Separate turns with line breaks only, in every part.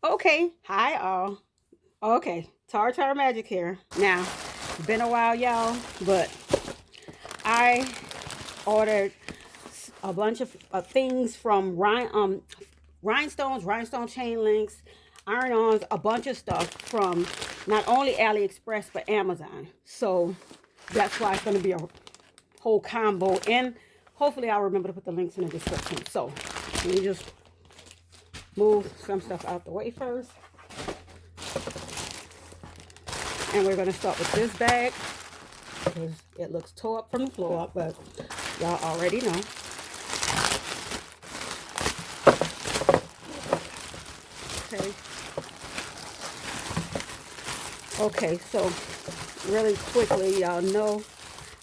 Okay, hi all. Okay, Tartar Magic here. Now, it's been a while, y'all, but I ordered a bunch of things from Rhinestones, Rhinestone chain links, iron-ons, a bunch of stuff from not only Aliexpress but Amazon. So that's why it's going to be a whole combo, and hopefully I'll remember to put the links in the description. So let me just move some stuff out the way first. And we're going to start with this bag because it looks tore up from the floor up, but y'all already know. Okay. Okay, so really quickly, y'all know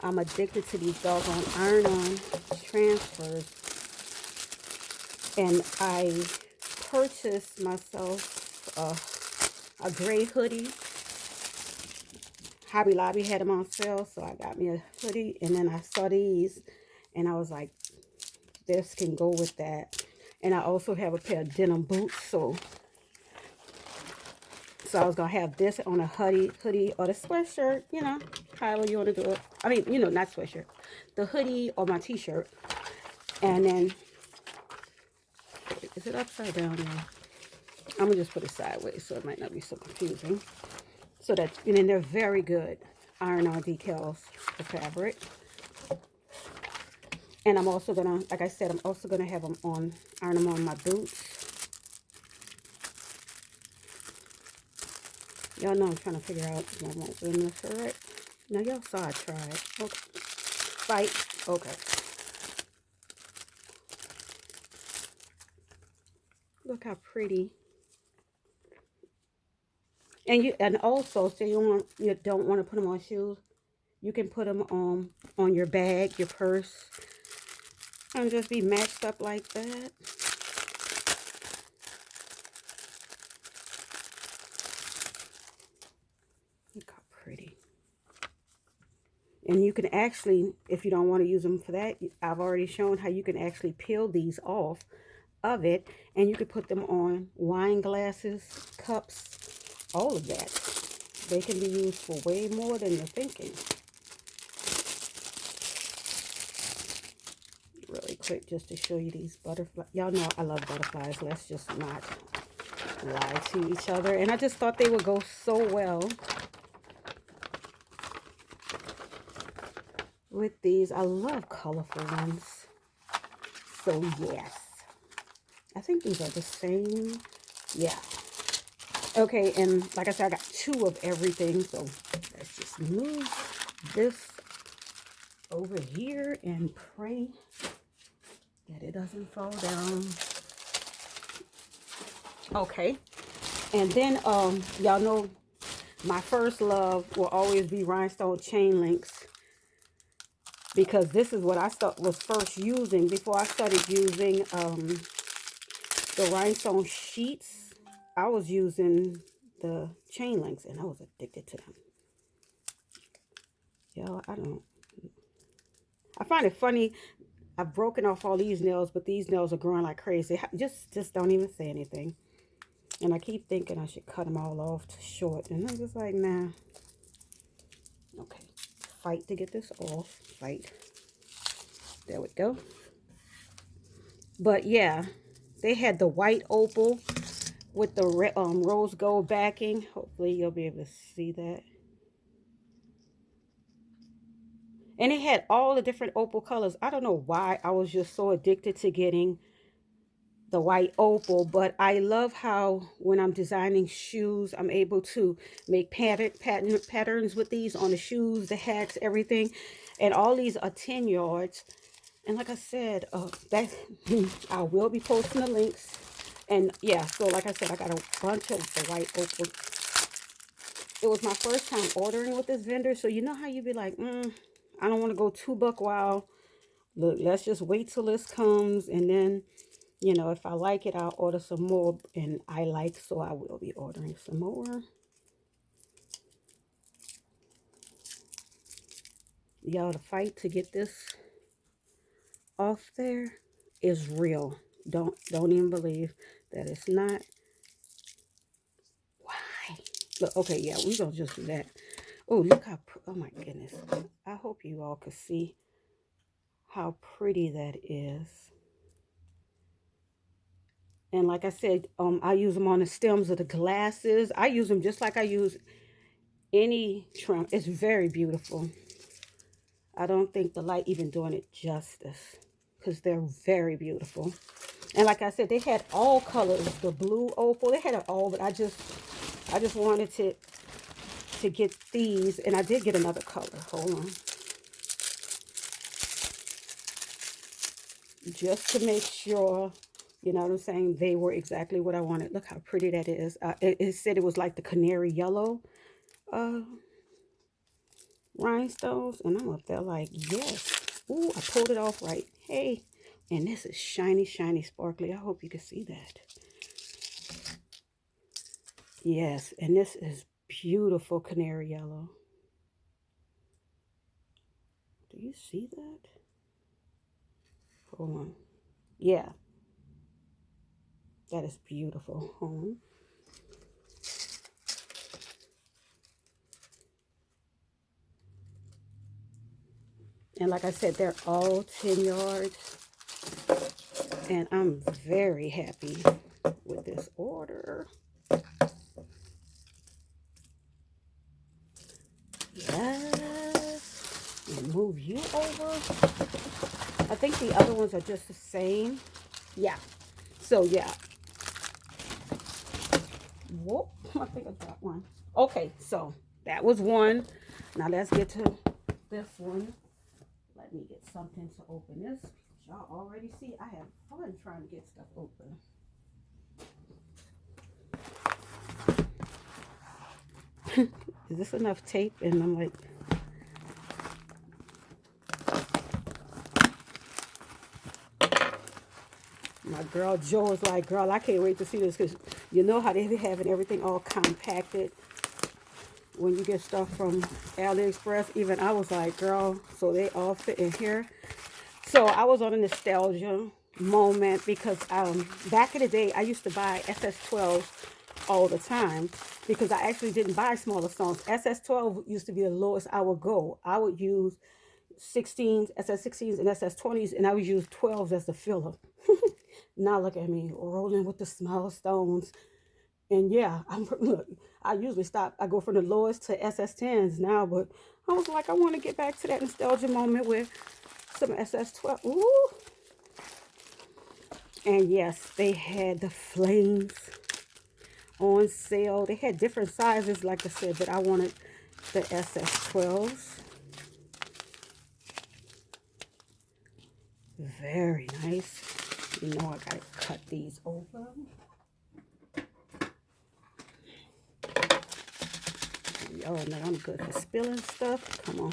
I'm addicted to these doggone iron-on transfers. And I purchased myself a gray hoodie. Hobby Lobby had them on sale, so I got me a hoodie, and then I saw these and I was like, this can go with that. And I also have a pair of denim boots, so I was gonna have this on a hoodie or the sweatshirt, you know, however you want to do it. I mean, you know, not sweatshirt, the hoodie or my t-shirt. And then, is it upside down now? I'm gonna just put it sideways so it might not be so confusing. So that, and then they're very good iron-on decals for fabric. And I'm also gonna, like I said, I'm also gonna have them on, iron them on my boots. Y'all know I'm trying to figure out if I won't win this, all right? Now y'all saw I tried. Okay. Fight. Okay. Look how pretty. And also, so you don't want to put them on shoes, you can put them on your bag, your purse, and just be matched up like that. Look how pretty. And you can actually, if you don't want to use them for that, I've already shown how you can actually peel these off of it, and you can put them on wine glasses, cups, all of that. They can be used for way more than you're thinking. Really quick, just to show you these butterflies. Y'all know I love butterflies. Let's just not lie to each other. And I just thought they would go so well with these. I love colorful ones. So yes, I think these are the same. Yeah. Okay, and like I said, I got two of everything. So let's just move this over here and pray that it doesn't fall down. Okay. And then y'all know my first love will always be rhinestone chain links, because this is what I was first using before I started using the rhinestone sheets. I was using the chain links and I was addicted to them. Yo, I find it funny. I've broken off all these nails, but these nails are growing like crazy. Just don't even say anything. And I keep thinking I should cut them all off to short, and I'm just like, nah. Okay, fight to get this off. Fight. There we go. But yeah, they had the white opal with the rose gold backing. Hopefully you'll be able to see that. And it had all the different opal colors. I don't know why I was just so addicted to getting the white opal, but I love how when I'm designing shoes, I'm able to make patterns with these on the shoes, the hats, everything. And all these are 10 yards. And like I said, I will be posting the links. And yeah, so like I said, I got a bunch of the white opal. It was my first time ordering with this vendor, so you know how you be like, I don't want to go too buck wild. Look, let's just wait till this comes, and then, you know, if I like it, I'll order some more. And I like, so I will be ordering some more. Y'all, the fight to get this off there is real. Don't even believe that it's not. Look, okay, yeah, we're going to just do that. Oh, look how, oh my goodness. I hope you all could see how pretty that is. And like I said, I use them on the stems of the glasses. I use them just like I use any trim. It's very beautiful. I don't think the light even doing it justice because they're very beautiful. And like I said, they had all colors, the blue opal, they had it all, but I just wanted to get these, and I did get another color. Hold on. Just to make sure, you know what I'm saying, they were exactly what I wanted. Look how pretty that is. It said it was like the canary yellow uh, rhinestones, and I'm up there like, yes. Ooh, I pulled it off right. Hey, and this is shiny, shiny, sparkly. I hope you can see that. Yes, and this is beautiful canary yellow. Do you see that? Hold on. Yeah, that is beautiful. Hold on. And like I said, they're all 10 yards. And I'm very happy with this order. Yes. And move you over. I think the other ones are just the same. Yeah. So, yeah. Whoop. I think I got one. Okay. So, that was one. Now, let's get to this one. Let me get something to open this. Y'all already see I have fun trying to get stuff open. Is this enough tape? And I'm like, my girl Jo was like, girl, I can't wait to see this, because you know how they be having everything all compacted when you get stuff from Aliexpress. Even I was like, girl, so they all fit in here. So I was on a nostalgia moment because back in the day, I used to buy SS12 all the time because I actually didn't buy smaller stones. SS12 used to be the lowest I would go. I would use 16s, SS16s, and SS20s, and I would use 12s as the filler. Now look at me rolling with the small stones. And yeah, look, I usually stop. I go from the lowest to SS10s now, but I was like, I want to get back to that nostalgia moment with some SS12. Ooh. And yes, they had the flames on sale. They had different sizes, like I said, but I wanted the SS12s. Very nice. You know I gotta cut these open. Y'all know I'm good for spilling stuff. Come on.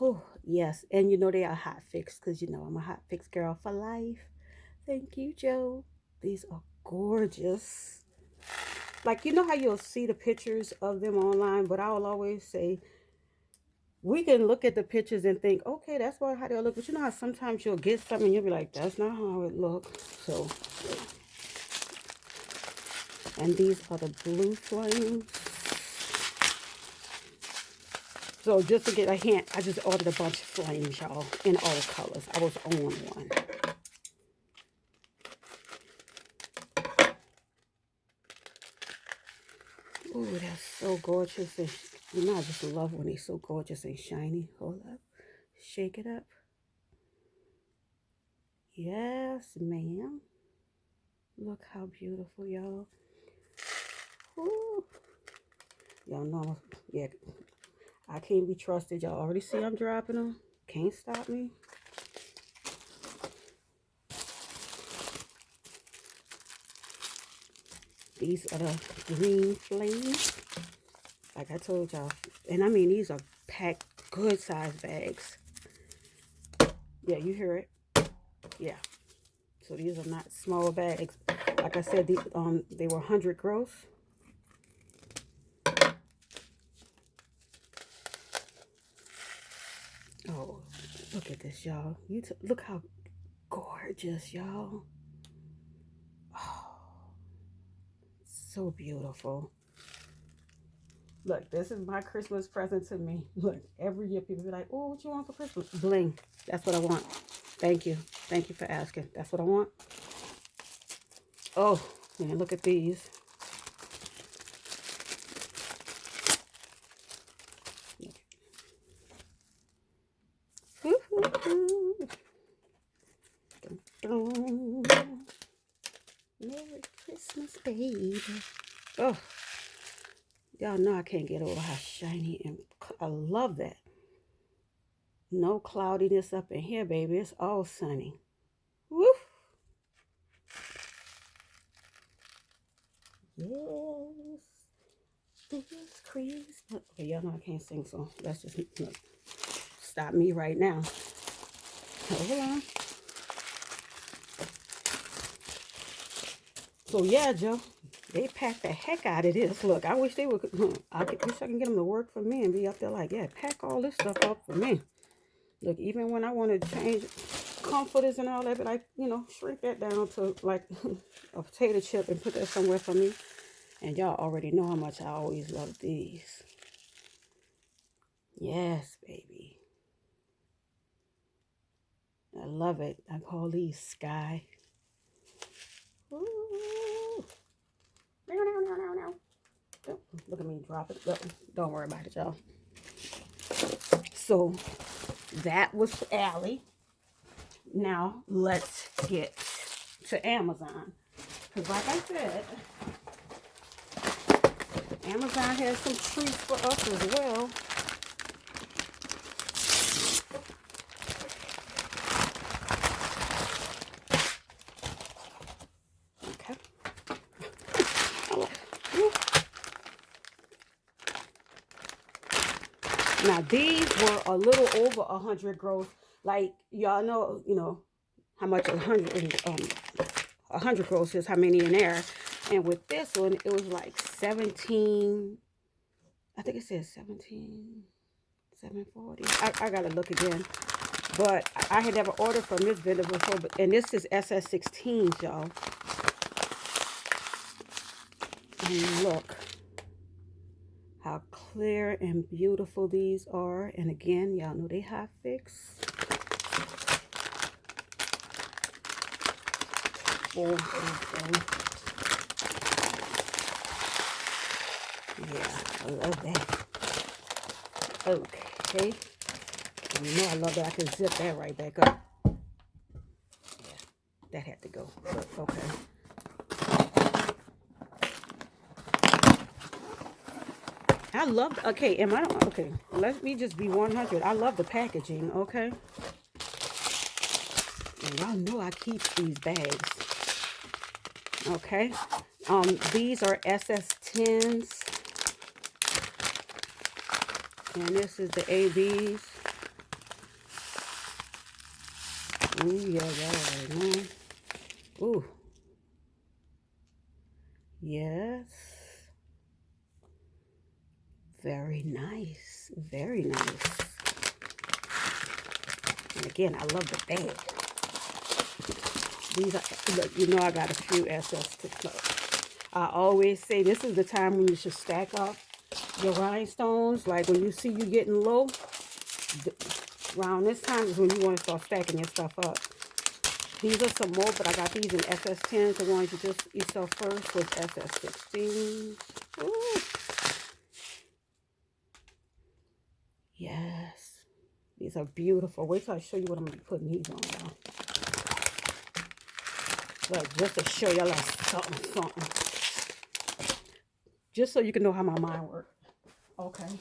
Oh, yes. And you know they are Hotfix because you know I'm a Hotfix girl for life. Thank you, Jo. These are gorgeous. Like, you know how you'll see the pictures of them online, but I will always say, we can look at the pictures and think, okay, that's how they'll look. But you know how sometimes you'll get something and you'll be like, that's not how it looks. So, and these are the blue flames. So just to get a hint, I just ordered a bunch of flames, y'all, in all colors. I was on one. Ooh, that's so gorgeous. And you know, I just love when they're so gorgeous and shiny. Hold up. Shake it up. Yes, ma'am. Look how beautiful, y'all. Y'all know, yeah, I can't be trusted. Y'all already see I'm dropping them. Can't stop me. These are the green flames. Like I told y'all. And I mean, these are packed good size bags. Yeah, you hear it. Yeah. So these are not small bags. Like I said, they were 100 gross. at this, y'all. Look how gorgeous, y'all. Oh, so beautiful. Look, this is my Christmas present to me. Look, every year people be like, oh, what you want for Christmas? Bling. That's what I want. Thank you. Thank you for asking. That's what I want. Oh, man, look at these. Merry Christmas, baby. Oh, y'all know I can't get over how shiny and I love that. No cloudiness up in here, baby. It's all sunny. Woo! Yes, this Christmas. Okay, y'all know I can't sing, so that's just look, stop me right now. Hold on. So yeah, Joe, they pack the heck out of this. Look, I wish they would. Wish I can get them to work for me and be up there like, yeah, pack all this stuff up for me. Look, even when I want to change comforters and all that, but like, you know, shrink that down to like a potato chip and put that somewhere for me. And y'all already know how much I always love these. Yes, baby. I love it. I call these Sky. Ooh. Look at me drop it. Don't worry about it, y'all. So that was Allie. Now let's get to Amazon. Because like I said, Amazon has some treats for us as well. Okay. Now these were a little over 100 gross. Like y'all know, you know how much 100 gross is, how many in there. And with this one, it was like 17. I think it says 17, 740. I gotta look again. But I had never ordered from this vendor before. And this is SS16, y'all. And look how clear and beautiful these are. And again, y'all know they Hotfix. Oh. Yeah, I love that. Okay. And you know I love that I can zip that right back up. Yeah, that had to go. But okay. I love, okay, okay, let me just be 100. I love the packaging, okay? And y'all know I keep these bags, okay? These are SS10s. And this is the ABs. Ooh, yeah, y'all already know. Ooh. Yes. Very nice. Very nice. And again, I love the bag. These are, look, you know I got a few SS to close. I always say this is the time when you should stack up your rhinestones. Like when you see you getting low, around this time is when you want to start stacking your stuff up. These are some more, but I got these in SS10s. The ones you saw first was SS16. Ooh. Yes. These are beautiful. Wait till I show you what I'm going to be putting these on now. Like, just to show y'all like something. Just so you can know how my mind works. Okay.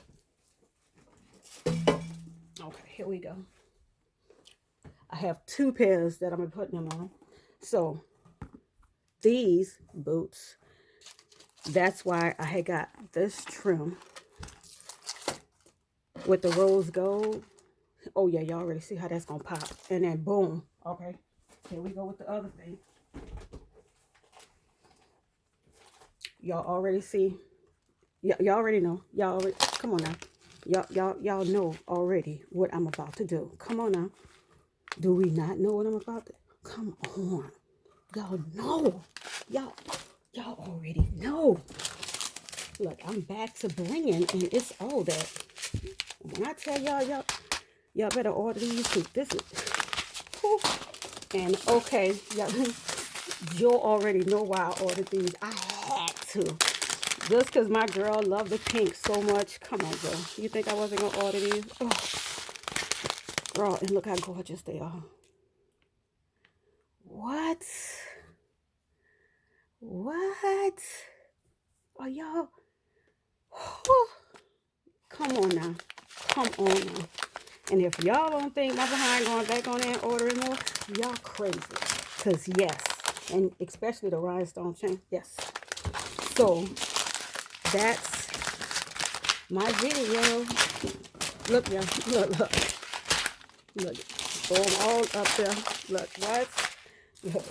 Okay, here we go. I have two pairs that I'm going to put them on. So, these boots, that's why I had got this trim with the rose gold. Oh, yeah, y'all already see how that's going to pop. And then, boom. Okay, here we go with the other thing. Y'all already see. Y'all already know. Y'all already, come on now. Y'all know already what I'm about to do. Come on now. Do we not know what I'm about to? Come on. Y'all know. Y'all already know. Look, I'm back to bringing, and it's all that. When I tell y'all better order these too. This is, whew. And okay, you'll already know why I ordered these. I had to. Just because my girl loved the pink so much. Come on, girl. You think I wasn't going to order these? Oh, girl, and look how gorgeous they are. What? What? Are y'all? Whew. Come on now. Come on now. And if y'all don't think my behind going back on there and ordering more, y'all crazy. Because yes, and especially the rhinestone chain, yes. So that's my video. Look, y'all. Look. Look. Throw them all up there. Look, what? Look.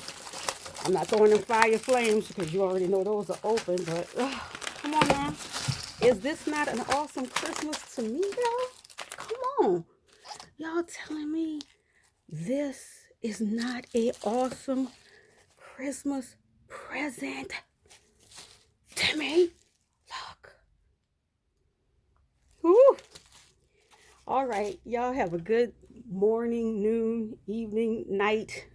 I'm not throwing them fire flames because you already know those are open, but come on now. Is this not an awesome Christmas to me, y'all? Come on. Y'all telling me this is not an awesome Christmas present to me? Look. Whew. All right. Y'all have a good morning, noon, evening, night.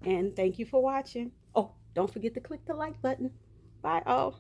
And thank you for watching. Oh, don't forget to click the like button. Bye, all.